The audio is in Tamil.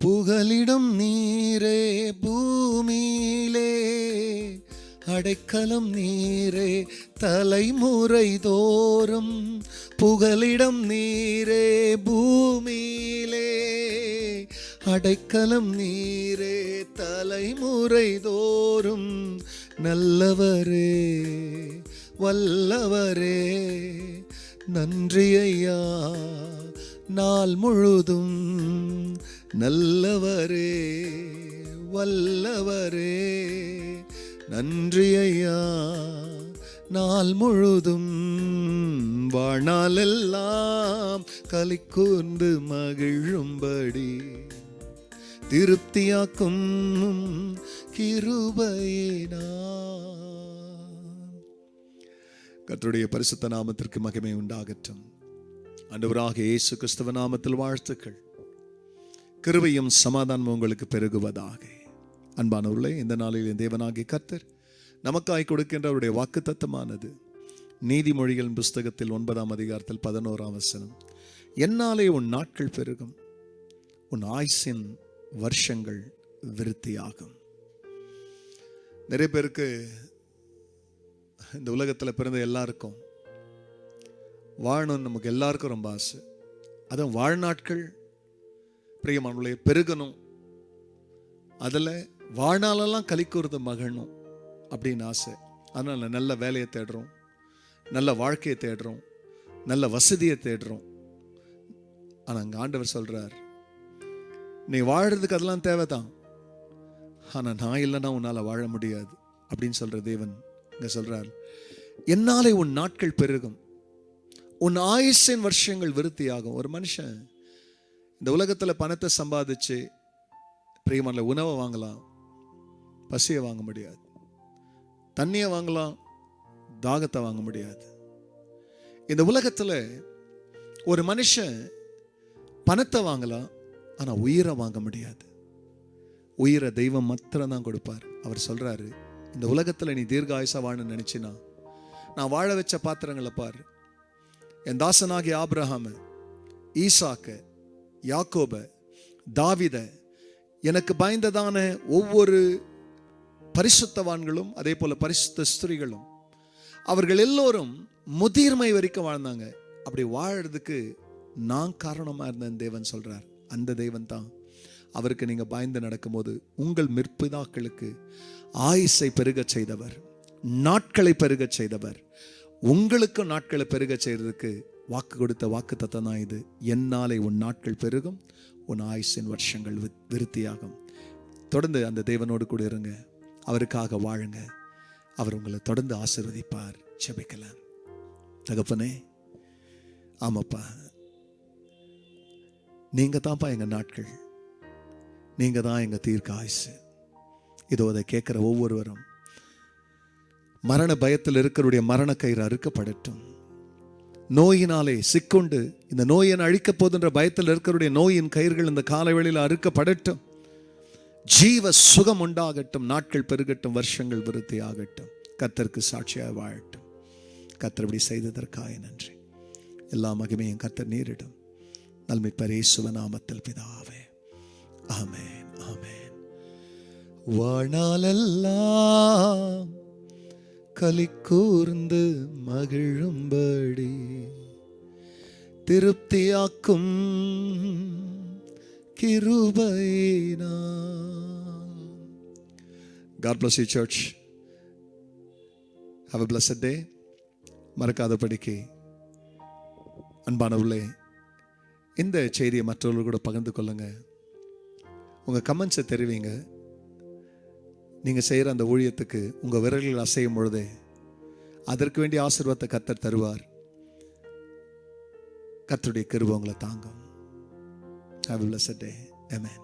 புகலிடம் நீரே பூமியிலே, அடைக்கலம் நீரே தலைமுறை தோறும். புகலிடம் நீரே பூமியிலே, அடைக்கலம் நீரே தலைமுறை தோறும். நல்லவரே வல்லவரே நன்றி ஐயா நாள் முழுதும். நல்லவரே வல்லவரே நன்றி ஐயா நாள் முழுதும். வாழ்நாளெல்லாம் களி கூர்ந்து மகிழும்படி திருப்தியாக்கும் கிருபையினார். கர்த்தருடைய பரிசுத்த நாமத்திற்கு மகிமை உண்டாகட்டும். ஆண்டவராக இயேசு கிறிஸ்துவ நாமத்தில் வாழ்த்துக்கள். கிருபையும் சமாதானமும் உங்களுக்கு பெருகுவதாக. அன்பானவர்களே, இந்த நாளில் தேவனாகிய கர்த்தர் நமக்காய் கொடுக்கின்ற அவருடைய வாக்குத்தத்தமானது நீதிமொழிகளின் புஸ்தகத்தில் 9ஆம் அதிகாரத்தில் 11ஆம் வசனம். என்னாலே உன் நாட்கள் பெருகும், உன் ஆயுசின் வருஷங்கள் விருத்தியாகும். நிறைய பேருக்கு இந்த உலகத்தில் பிறந்த எல்லாருக்கும் வாழணும், நமக்கு எல்லாருக்கும் ரொம்ப ஆசை. அதுவும் வாழ்நாட்கள் பிரியமானவர்களே பெருகணும், அதில் வாழ்நாளெல்லாம் களி கூர்ந்து மகிழணும் அப்படின்னு ஆசை. அதனால் நல்ல வேலையை தேடுறோம், நல்ல வாழ்க்கையை தேடுறோம், நல்ல வசதியை தேடுறோம். ஆனால் அங்கே ஆண்டவர் சொல்கிறார், நீ வாழறதுக்கு அதெல்லாம் தேவைதான், ஆனால் நான் இல்லைன்னா உன்னால் வாழ முடியாது அப்படின்னு சொல்கிற தேவன் இங்கே சொல்கிறார், என்னாலே உன் நாட்கள் பெருகும், உன் ஆயுசின் வருஷங்கள் விருத்தியாகும். ஒரு மனுஷன் இந்த உலகத்தில் பணத்தை சம்பாதிச்சு பிரியமான உணவை வாங்கலாம், பசியை வாங்க முடியாது. தண்ணியை வாங்கலாம், தாகத்தை வாங்க முடியாது. இந்த உலகத்தில் ஒரு மனுஷன் பணத்தை வாங்கலாம், ஆனால் உயிரை வாங்க முடியாது. உயிரை தெய்வம் மாத்திரம் தான் கொடுப்பார். அவர் சொல்றாரு, இந்த உலகத்தில் நீ தீர்காயுசா வாழணும்னு நினைச்சினா நான் வாழ வச்ச பாத்திரங்களை பாரு. என் தாசனாகிய ஆபிரகாம, ஈசாக்க, யாக்கோப, தாவித, எனக்கு பயந்ததான ஒவ்வொரு பரிசுத்தவான்களும் அதே போல பரிசுத்த ஸ்திரீகளும், அவர்கள் எல்லோரும் முதிர்மை வரைக்கும் வாழ்ந்தாங்க. அப்படி வாழறதுக்கு நான் காரணமா இருந்தேன் தேவன் சொல்றார். அந்த தேவன் தான் அவருக்கு நீங்க பயந்து நடக்கும்போது உங்கள் மிற்பிதாக்களுக்கு ஆயுசை பெருக செய்தவர், நாட்களை பெருக செய்தவர், உங்களுக்கு நாட்களை பெருக செய்யறதுக்கு வாக்கு கொடுத்த வாக்கு தத்தம் தான் இது. என்னாலே உன் நாட்கள் பெருகும், உன் ஆயுசின் வருஷங்கள் விருத்தியாகும். தொடர்ந்து அந்த தேவனோடு கூட இருங்க, அவருக்காக வாழுங்க, அவர் உங்களை தொடர்ந்து ஆசீர்வதிப்பார். ஜெபிக்கலாம். தகப்பனே, ஆமாப்பா, நீங்க தான்ப்பா எங்க நாட்கள், நீங்க தான் எங்க தீர்க்க ஆயுசு. இதோ அதை கேட்கிற ஒவ்வொருவரும் மரண பயத்தில் இருக்கிறவருடைய மரண கயிறு அறுக்கப்படட்டும். நோயினாலே சிக்கொண்டு இந்த நோயை அழிக்க போதுன்ற பயத்தில் இருக்கிறவருடைய நோயின் கயிறுகள் இந்த காலவெளியில் அறுக்கப்படட்டும். ஜீவ சுகம் உண்டாகட்டும், நாட்கள் பெருகட்டும், வருஷங்கள் விருத்தி ஆகட்டும். கர்த்தருக்கு சாட்சியாக வாழட்டும். கர்த்தர் இப்படி செய்ததற்காக நன்றி. எல்லா மகிமையும் கர்த்தர் நீரிடும். நல்மீட்பர் இயேசுவின் நாமத்தில் பிதாவே, ஆமென், ஆமென். வாழ்நாளெல்லாம் களி கூர்ந்து மகிழும்படி திருப்தியாக்கும் கிருபையினார். God bless you, church. Have a blessed day. மறக்காதபடிக்கு அன்பானவர்களே, இந்த செய்தியை மற்றவர்கள் கூட பகிர்ந்து கொள்ளுங்க. உங்கள் கமெண்ட்ஸை தெரிவிங்க. நீங்கள் செய்கிற அந்த ஊழியத்துக்கு உங்கள் விரல்கள் அசையும் பொழுதே அதற்கு வேண்டிய ஆசீர்வாதத்தை கர்த்தர் தருவார். கர்த்தருடைய கிருபை உங்களை தாங்கும். Have a blessed day. Amen.